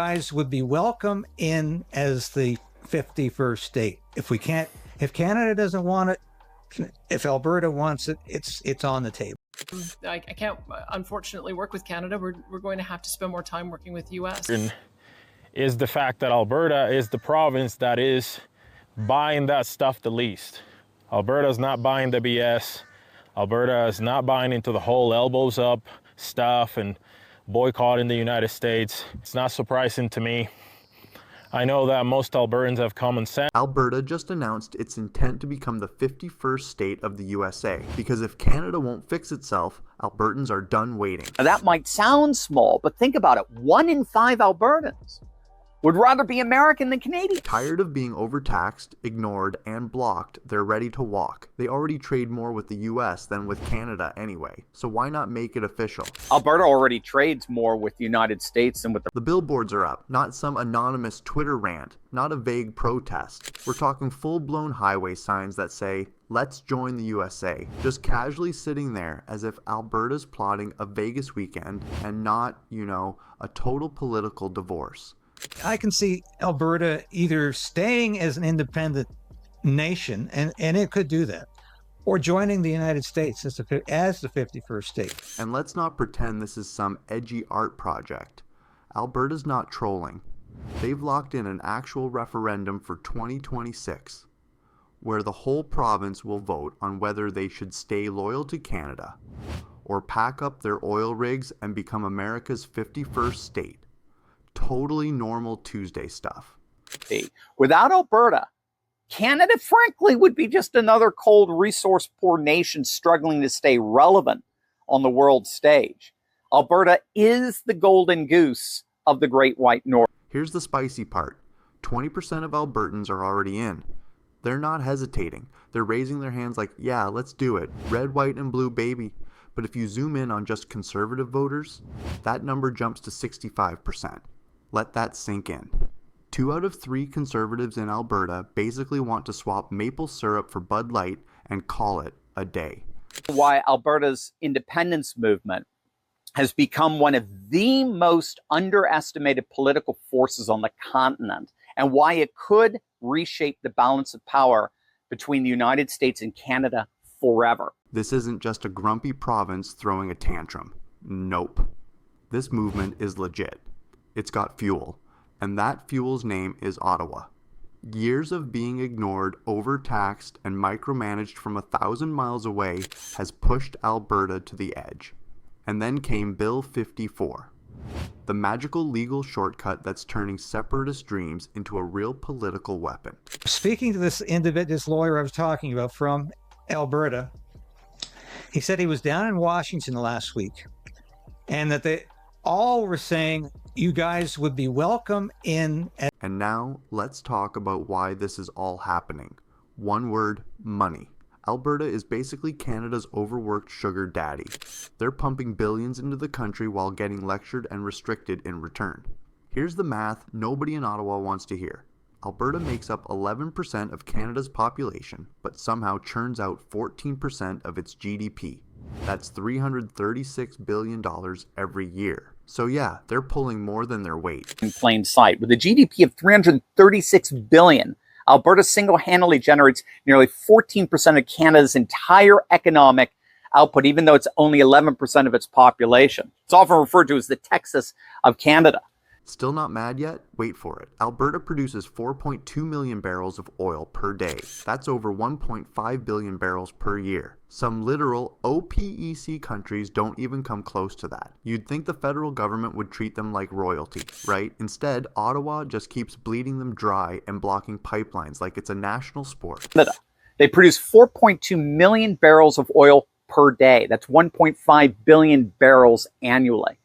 Guys would be welcome in as the 51st state. If Canada doesn't want it, if Alberta wants it, it's on the table. I can't, unfortunately, work with Canada. We're going to have to spend more time working with the U.S. Is the fact that Alberta is the province that is buying that stuff the least. Alberta is not buying the BS. Alberta is not buying into the whole elbows up stuff and boycotting the United States. It's not surprising to me. I know that most Albertans have common sense. Alberta just announced its intent to become the 51st state of the USA, because if Canada won't fix itself, Albertans are done waiting. Now, that might sound small, but think about it. 1 in 5 Albertans would rather be American than Canadian. Tired of being overtaxed, ignored, and blocked, they're ready to walk. They already trade more with the US than with Canada anyway, so why not make it official? Alberta already trades more with the United States than with The billboards are up, not some anonymous Twitter rant, not a vague protest. We're talking full-blown highway signs that say, "Let's join the USA," just casually sitting there as if Alberta's plotting a Vegas weekend and not, a total political divorce. I can see Alberta either staying as an independent nation, and it could do that, or joining the United States as the 51st state. And let's not pretend this is some edgy art project. Alberta's not trolling. They've locked in an actual referendum for 2026, where the whole province will vote on whether they should stay loyal to Canada or pack up their oil rigs and become America's 51st state. Totally normal Tuesday stuff. Without Alberta, Canada, frankly, would be just another cold, resource-poor nation struggling to stay relevant on the world stage. Alberta is the golden goose of the Great White North. Here's the spicy part. 20% of Albertans are already in. They're not hesitating. They're raising their hands like, yeah, let's do it. Red, white, and blue, baby. But if you zoom in on just conservative voters, that number jumps to 65%. Let that sink in. 2 out of 3 conservatives in Alberta basically want to swap maple syrup for Bud Light and call it a day. Why Alberta's independence movement has become one of the most underestimated political forces on the continent, and why it could reshape the balance of power between the United States and Canada forever. This isn't just a grumpy province throwing a tantrum. Nope. This movement is legit. It's got fuel, and that fuel's name is Ottawa. Years of being ignored, overtaxed, and micromanaged from 1,000 miles away has pushed Alberta to the edge. And then came Bill 54, the magical legal shortcut that's turning separatist dreams into a real political weapon. Speaking to this lawyer I was talking about from Alberta, he said he was down in Washington last week, and that they all were saying you guys would be welcome in. And now let's talk about why this is all happening. One word: money. Alberta is basically Canada's overworked sugar daddy. They're pumping billions into the country while getting lectured and restricted in return. Here's the math nobody in Ottawa wants to hear. Alberta makes up 11% of Canada's population, but somehow churns out 14% of its GDP. That's $336 billion every year. So yeah, they're pulling more than their weight. In plain sight. With a GDP of $336 billion, Alberta single-handedly generates nearly 14% of Canada's entire economic output, even though it's only 11% of its population. It's often referred to as the Texas of Canada. Still not mad yet? Wait for it. Alberta produces 4.2 million barrels of oil per day. That's over 1.5 billion barrels per year. Some literal OPEC countries don't even come close to that. You'd think the federal government would treat them like royalty, right? Instead, Ottawa just keeps bleeding them dry and blocking pipelines like it's a national sport. They produce 4.2 million barrels of oil per day. That's 1.5 billion barrels annually.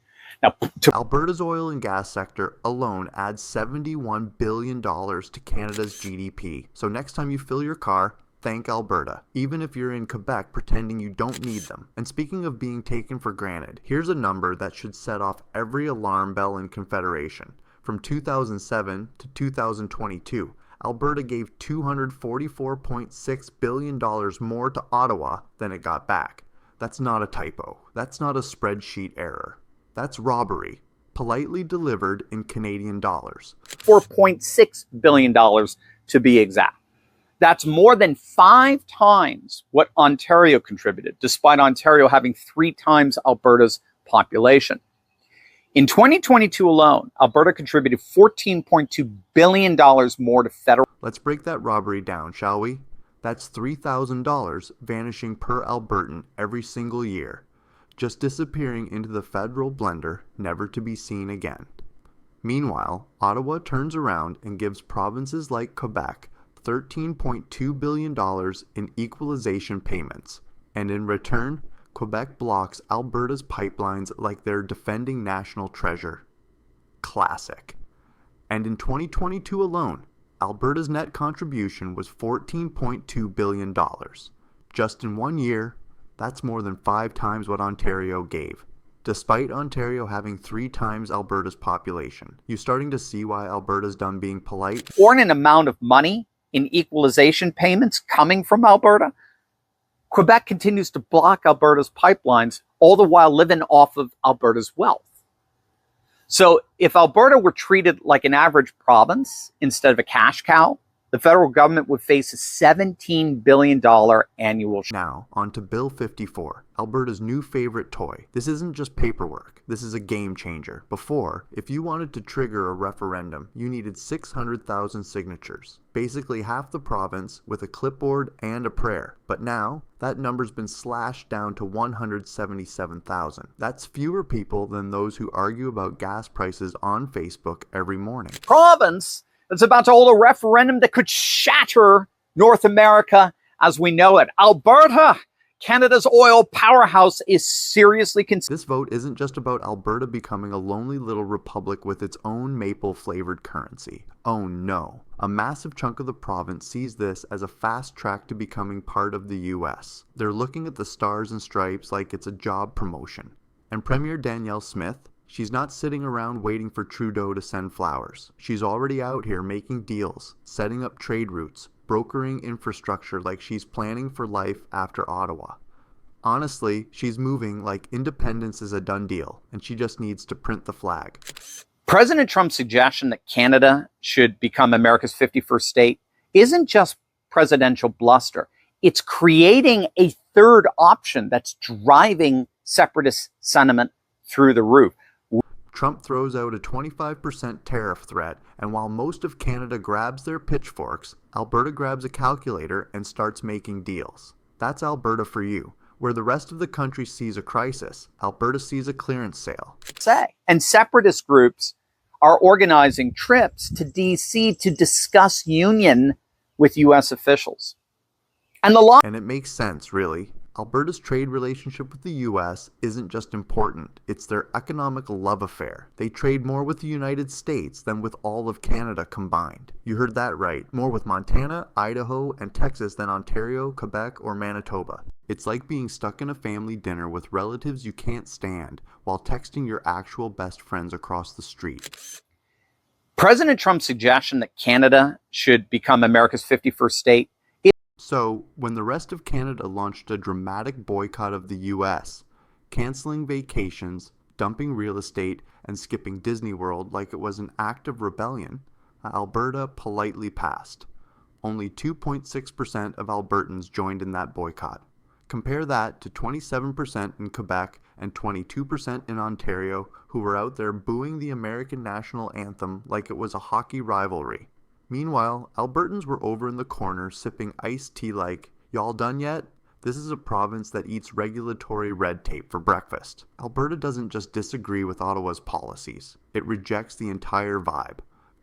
Now, Alberta's oil and gas sector alone adds $71 billion to Canada's GDP. So next time you fill your car, thank Alberta, even if you're in Quebec pretending you don't need them. And speaking of being taken for granted, here's a number that should set off every alarm bell in Confederation. From 2007 to 2022, Alberta gave $244.6 billion more to Ottawa than it got back. That's not a typo. That's not a spreadsheet error. That's robbery. politely delivered in Canadian dollars. $4.6 billion to be exact. That's more than 5 times what Ontario contributed, despite Ontario having 3 times Alberta's population. In 2022 alone, Alberta contributed $14.2 billion more to federal. Let's break that robbery down, shall we? That's $3,000 vanishing per Albertan every single year, just disappearing into the federal blender, never to be seen again. Meanwhile, Ottawa turns around and gives provinces like Quebec $13.2 billion in equalization payments, and in return, Quebec blocks Alberta's pipelines like they're defending national treasure. Classic. And in 2022 alone, Alberta's net contribution was $14.2 billion. Just in 1 year, that's more than 5 times what Ontario gave, despite Ontario having 3 times Alberta's population. You starting to see why Alberta's done being polite? Or an amount of money in equalization payments coming from Alberta, Quebec continues to block Alberta's pipelines, all the while living off of Alberta's wealth. So if Alberta were treated like an average province instead of a cash cow, the federal government would face a $17 billion annual. Now, on to Bill 54, Alberta's new favorite toy. This isn't just paperwork. This is a game changer. Before, if you wanted to trigger a referendum, you needed 600,000 signatures. Basically half the province with a clipboard and a prayer. But now, that number's been slashed down to 177,000. That's fewer people than those who argue about gas prices on Facebook every morning. Province that's about to hold a referendum that could shatter North America as we know it. Alberta, Canada's oil powerhouse, is seriously considering. This vote isn't just about Alberta becoming a lonely little republic with its own maple-flavored currency. Oh no. A massive chunk of the province sees this as a fast track to becoming part of the US. They're looking at the stars and stripes like it's a job promotion. And Premier Danielle Smith, she's not sitting around waiting for Trudeau to send flowers. She's already out here making deals, setting up trade routes, brokering infrastructure like she's planning for life after Ottawa. Honestly, she's moving like independence is a done deal, and she just needs to print the flag. President Trump's suggestion that Canada should become America's 51st state isn't just presidential bluster. It's creating a third option that's driving separatist sentiment through the roof. Trump throws out a 25% tariff threat, and while most of Canada grabs their pitchforks, Alberta grabs a calculator and starts making deals. That's Alberta for you. Where the rest of the country sees a crisis, Alberta sees a clearance sale. And separatist groups are organizing trips to DC to discuss union with US officials. And it makes sense, really. Alberta's trade relationship with the US isn't just important, it's their economic love affair. They trade more with the United States than with all of Canada combined. You heard that right, more with Montana, Idaho, and Texas than Ontario, Quebec, or Manitoba. It's like being stuck in a family dinner with relatives you can't stand while texting your actual best friends across the street. President Trump's suggestion that Canada should become America's 51st state. So, when the rest of Canada launched a dramatic boycott of the US, canceling vacations, dumping real estate, and skipping Disney World like it was an act of rebellion, Alberta politely passed. Only 2.6% of Albertans joined in that boycott. Compare that to 27% in Quebec and 22% in Ontario, who were out there booing the American national anthem like it was a hockey rivalry. Meanwhile, Albertans were over in the corner sipping iced tea like, y'all done yet? This is a province that eats regulatory red tape for breakfast. Alberta doesn't just disagree with Ottawa's policies, it rejects the entire vibe.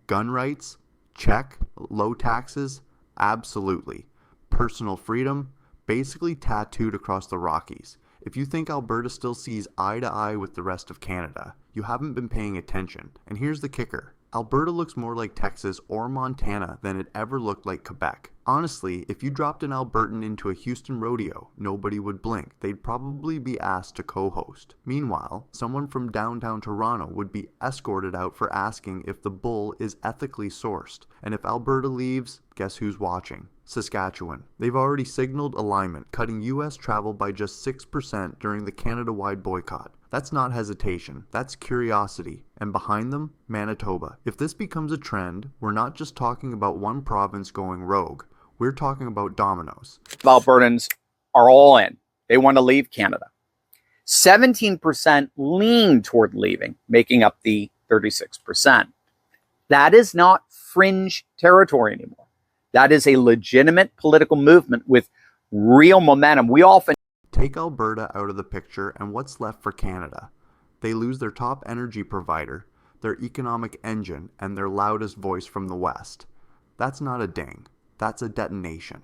Gun rights? Check. Low taxes? Absolutely. Personal freedom? Basically tattooed across the Rockies. If you think Alberta still sees eye to eye with the rest of Canada, you haven't been paying attention. And here's the kicker. Alberta looks more like Texas or Montana than it ever looked like Quebec. Honestly, if you dropped an Albertan into a Houston rodeo, nobody would blink. They'd probably be asked to co-host. Meanwhile, someone from downtown Toronto would be escorted out for asking if the bull is ethically sourced. And if Alberta leaves, guess who's watching? Saskatchewan. They've already signaled alignment, cutting US travel by just 6% during the Canada-wide boycott. That's not hesitation, that's curiosity, and behind them, Manitoba. If this becomes a trend, we're not just talking about one province going rogue, we're talking about dominoes. Albertans are all in. They want to leave Canada. 17% lean toward leaving, making up the 36%. That is not fringe territory anymore. That is a legitimate political movement with real momentum. We often take Alberta out of the picture, and what's left for Canada? They lose their top energy provider, their economic engine, and their loudest voice from the West. That's not a ding. That's a detonation.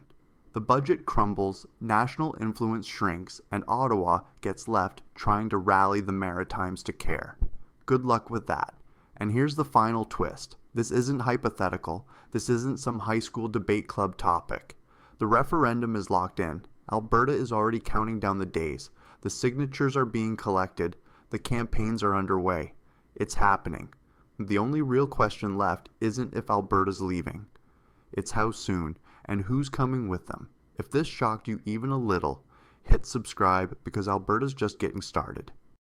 The budget crumbles, national influence shrinks, and Ottawa gets left trying to rally the Maritimes to care. Good luck with that. And here's the final twist. This isn't hypothetical. This isn't some high school debate club topic. The referendum is locked in. Alberta is already counting down the days. The signatures are being collected. The campaigns are underway. It's happening. The only real question left isn't if Alberta's leaving. It's how soon, and who's coming with them. If this shocked you even a little, hit subscribe because Alberta's just getting started.